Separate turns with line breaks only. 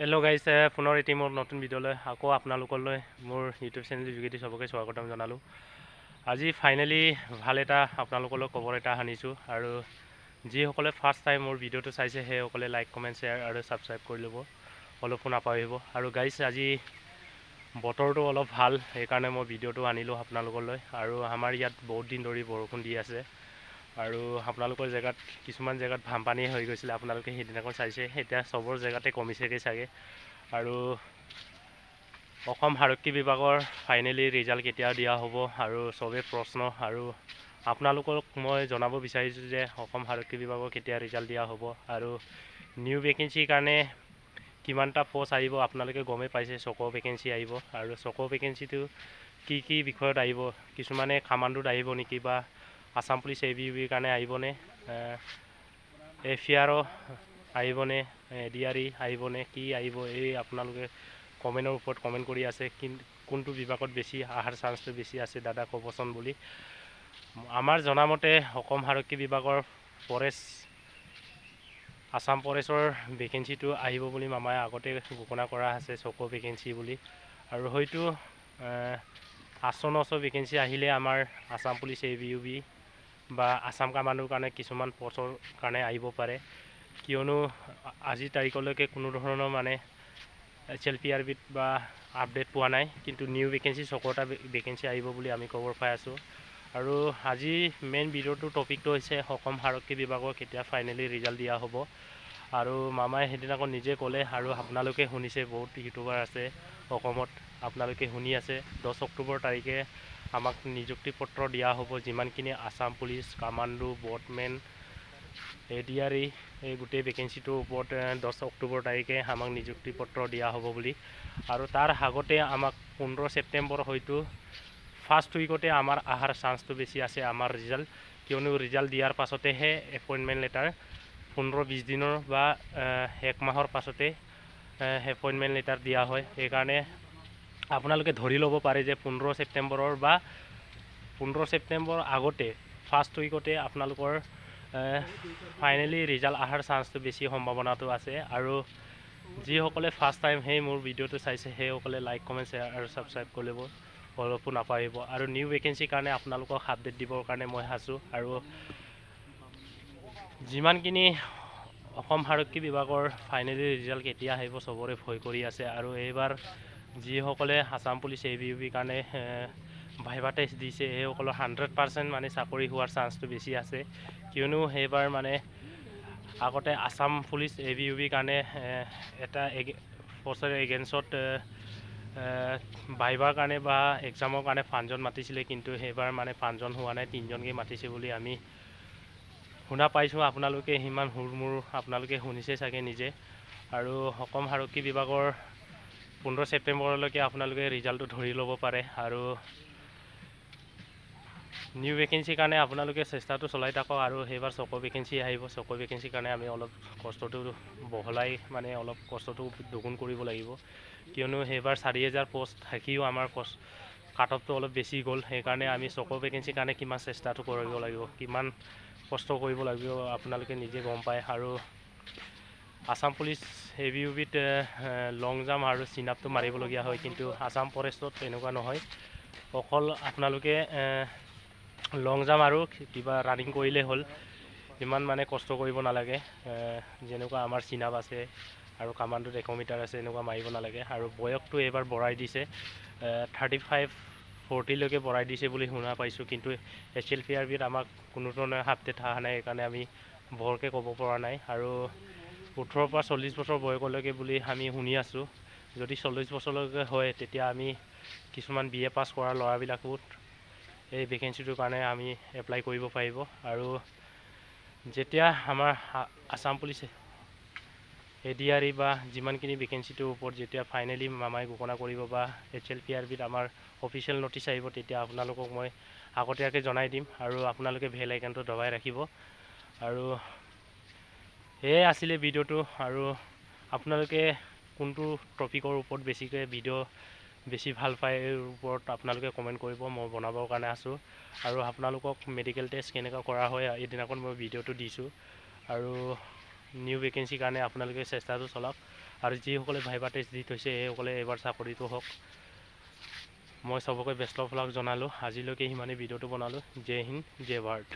Hello' guys, পুনৰ এটি মোৰ নতুন ভিডিঅ'লৈ আকৌ আপোনালোকলৈ মোৰ ইউটিউব চেনেলৰ যোগেদি চবকে স্বাগতম জনালোঁ। আজি ফাইনেলি ভাল এটা আপোনালোকলৈ খবৰ এটা আনিছোঁ আৰু যিসকলে ফাৰ্ষ্ট টাইম মোৰ ভিডিঅ'টো চাইছে সেইসকলে লাইক কমেণ্ট শ্বেয়াৰ আৰু ছাবস্ক্ৰাইব কৰি ল'ব, অলপো নাপাহৰিব। আৰু গাইজ, আজি বতৰটো অলপ ভাল, সেইকাৰণে মই ভিডিঅ'টো আনিলোঁ আপোনালোকলৈ। আৰু আমাৰ ইয়াত বহুত দিন ধৰি বৰষুণ দি আছে আৰু আপোনালোকৰ জেগাত কিছুমান জেগাত বানপানী হৈ গৈছিলে, আপোনালোকে সেইদিনাখন চাইছে। এতিয়া চবৰ জেগাতে কমিছেগৈ চাগে। আৰু অসম আৰক্ষী বিভাগৰ ফাইনেলি ৰিজাল্ট কেতিয়া দিয়া হ'ব আৰু চবেই প্ৰশ্ন, আৰু আপোনালোকক মই জনাব বিচাৰিছোঁ যে অসম আৰক্ষী বিভাগৰ কেতিয়া ৰিজাল্ট দিয়া হ'ব আৰু নিউ ভেকেঞ্চিৰ কাৰণে কিমানটা পষ্ট আহিব আপোনালোকে গমেই পাইছে। চকো ভেকেঞ্চি আহিব আৰু চকো ভেকেঞ্চিটো কি বিষয়ত আহিব, কিছুমানে কামাণ্ডোত আহিব নেকি, বা আছাম পুলিচ ABUBৰ কাৰণে আহিবনে, AFR আহিবনে, ADR আহিবনে, কি আহিব, এই আপোনালোকে কমেণ্টৰ ওপৰত কমেণ্ট কৰি আছে। কোনটো বিভাগত বেছি অহাৰ চান্সটো বেছি আছে দাদা ক'বচোন বুলি। আমাৰ জনামতে অসম আৰক্ষী বিভাগৰ আছাম ফৰেষ্টৰ ভেকেঞ্চিটো আহিব বুলি মামাই আগতে ঘোষণা কৰা আছে, চকো ভেকেঞ্চি বুলি। আৰু হয়তো 800-900 ভেকেঞ্চি আহিলে আমাৰ আছাম পুলিচ ABUB বা আছাম কামাণ্ডোৰ কাৰণে কিছুমান পষ্টৰ কাৰণে আহিব পাৰে, কিয়নো আজিৰ তাৰিখলৈকে কোনো ধৰণৰ মানে HLPRBত বা আপডেট পোৱা নাই। কিন্তু নিউ ভেকেঞ্চি 6টা ভেকেঞ্চি আহিব বুলি আমি খবৰ পাই আছোঁ। আৰু আজি মেইন ভিডিঅ'টোৰ টপিকটো হৈছে অসম আৰক্ষী বিভাগৰ কেতিয়া ফাইনেলি ৰিজাল্ট দিয়া হ'ব। আৰু মামাই সেইদিনাখন নিজে ক'লে আৰু আপোনালোকে শুনিছে, বহুত ইউটিউবাৰ আছে অসমত, আপোনালোকে শুনি আছে। 10 অক্টোবৰ তাৰিখে আমাক নিযুক্তি পত্ৰ দিয়া হ'ব, যিমানখিনি আছাম পুলিচ, কামাণ্ডো, বটমেন, ADR এই গোটেই ভেকেঞ্চিটোৰ ওপৰত 10 অক্টোবৰ তাৰিখে আমাক নিযুক্তি পত্ৰ দিয়া হ'ব বুলি। আৰু তাৰ আগতে আমাক 15 ছেপ্টেম্বৰ হয়তো ফাৰ্ষ্ট উইকতে আমাৰ অহাৰ চান্সটো বেছি আছে, আমাৰ ৰিজাল্ট, কিয়নো ৰিজাল্ট দিয়াৰ পাছতেহে এপইণ্টমেণ্ট লেটাৰ 15-20 দিনৰ বা 1 মাহৰ পাছতে এপইণ্টমেণ্ট লেটাৰ দিয়া হয়। সেইকাৰণে আপোনালোকে ধৰি ল'ব পাৰে যে 15 ছেপ্টেম্বৰ আগতে ফাৰ্ষ্ট উইকতে আপোনালোকৰ ফাইনেলি ৰিজাল্ট অহাৰ চান্সটো বেছি সম্ভাৱনাটো আছে। আৰু যিসকলে ফাৰ্ষ্ট টাইম সেই মোৰ ভিডিঅ'টো চাইছে সেইসকলে লাইক কমেণ্ট শ্বেয়াৰ আৰু ছাবস্ক্ৰাইব কৰি ল'ব, অলপো নাপাহৰিব। আৰু নিউ ভেকেঞ্চিৰ কাৰণে আপোনালোকক আপডেট দিবৰ কাৰণে মই আছোঁ। আৰু যিমানখিনি অসম আৰক্ষী বিভাগৰ ফাইনেলি ৰিজাল্ট কেতিয়া আহিব চবৰে ভয় কৰি আছে। আৰু এইবাৰ যিসকলে আছাম পুলিচ ABUBৰ কাৰণে ভাইভা টেষ্ট দিছে সেইসকলৰ 100% মানে চাকৰি হোৱাৰ চান্সটো বেছি আছে, কিয়নো সেইবাৰ মানে আগতে আছাম পুলিচ ABUBৰ কাৰণে এটা পষ্টৰ এগেইনষ্টত ভাইভাৰ কাৰণে বা এক্সামৰ কাৰণে 5জন মাতিছিলে, কিন্তু সেইবাৰ মানে 5জন হোৱা নাই, 3জনকৈ মাতিছে বুলি আমি শুনা পাইছোঁ। আপোনালোকে সিমান হুৰমুৰ আপোনালোকে শুনিছে চাগে নিজে। আৰু অসম আৰক্ষী বিভাগৰ 15 ছেপ্টেম্বৰলৈকে আপোনালোকে ৰিজাল্টটো ধৰি ল'ব পাৰে। আৰু নিউ ভেকেঞ্চিৰ কাৰণে আপোনালোকে চেষ্টাটো চলাই থাকক। আৰু সেইবাৰ চকো ভেকেঞ্চি আহিব, চকো ভেকেঞ্চিৰ কাৰণে আমি অলপ কষ্টটো বহলাই মানে অলপ কষ্টটো দুগুণ কৰিব লাগিব, কিয়নো সেইবাৰ 4000 পষ্ট থাকিও আমাৰ কাট অফটো অলপ বেছি গ'ল। সেইকাৰণে আমি চকো ভেকেঞ্চিৰ কাৰণে কিমান চেষ্টাটো কৰিব লাগিব, কিমান কষ্ট কৰিব লাগিব আপোনালোকে নিজে গম পায়। আৰু আছাম পুলিচ ABUBত লং জাম্প আৰু চিন আপটো মাৰিবলগীয়া হয়, কিন্তু আছাম ফৰেষ্টত তেনেকুৱা নহয়। অকল আপোনালোকে লং জাম্প আৰু কিবা ৰানিং কৰিলেই হ'ল, ইমান মানে কষ্ট কৰিব নালাগে। যেনেকুৱা আমাৰ চিন আপ আছে আৰু কামাণ্ডোত 100 মিটাৰ আছে, এনেকুৱা মাৰিব নালাগে। আৰু বয়সটো এইবাৰ বঢ়াই দিছে, 35-40লৈকে বঢ়াই দিছে বুলি শুনা পাইছোঁ, কিন্তু HLPRBত আমাক কোনো ধৰণৰ আপডেট অহা নাই, সেইকাৰণে আমি বৰকৈ ক'ব পৰা নাই। আৰু 18 পৰা 40 বছৰ বয়সলৈকে বুলি আমি শুনি আছোঁ। যদি 40 বছৰলৈকে হয় তেতিয়া আমি কিছুমান BA পাছ কৰা ল'ৰাবিলাকো এই ভেকেঞ্চিটোৰ কাৰণে আমি এপ্লাই কৰিব পাৰিব। আৰু যেতিয়া আমাৰ আছাম পুলিচ ADR বা যিমানখিনি ভেকেঞ্চিটোৰ ওপৰত যেতিয়া ফাইনেলি মামাই ঘোষণা কৰিব বা HLPRBত আমাৰ অফিচিয়েল ন'টিচ আহিব, তেতিয়া আপোনালোকক মই আগতীয়াকৈ জনাই দিম। আৰু আপোনালোকে বেল আইকনটো দবাই ৰাখিব। আৰু সেয়াই আছিলে ভিডিঅ'টো। আৰু আপোনালোকে কোনটো টপিকৰ ওপৰত বেছিকৈ ভিডিঅ' বেছি ভাল পায় এই ওপৰত আপোনালোকে কমেণ্ট কৰিব, মই বনাবৰ কাৰণে আছোঁ। আৰু আপোনালোকক মেডিকেল টেষ্ট কেনেকৈ কৰা হয় এইদিনাখন মই ভিডিঅ'টো দিছোঁ। আৰু নিউ ভেকেঞ্চিৰ কাৰণে আপোনালোকে চেষ্টাটো চলাওক আৰু যিসকলে ভাইবা টেষ্ট দি থৈছে সেইসকলে এইবাৰ চাকৰিটো হওক। মই চবকে বেষ্ট অফ লাক জনালোঁ। আজিলৈকে সিমানেই ভিডিঅ'টো বনালোঁ। জয় হিন্দ, জয় ভাৰত।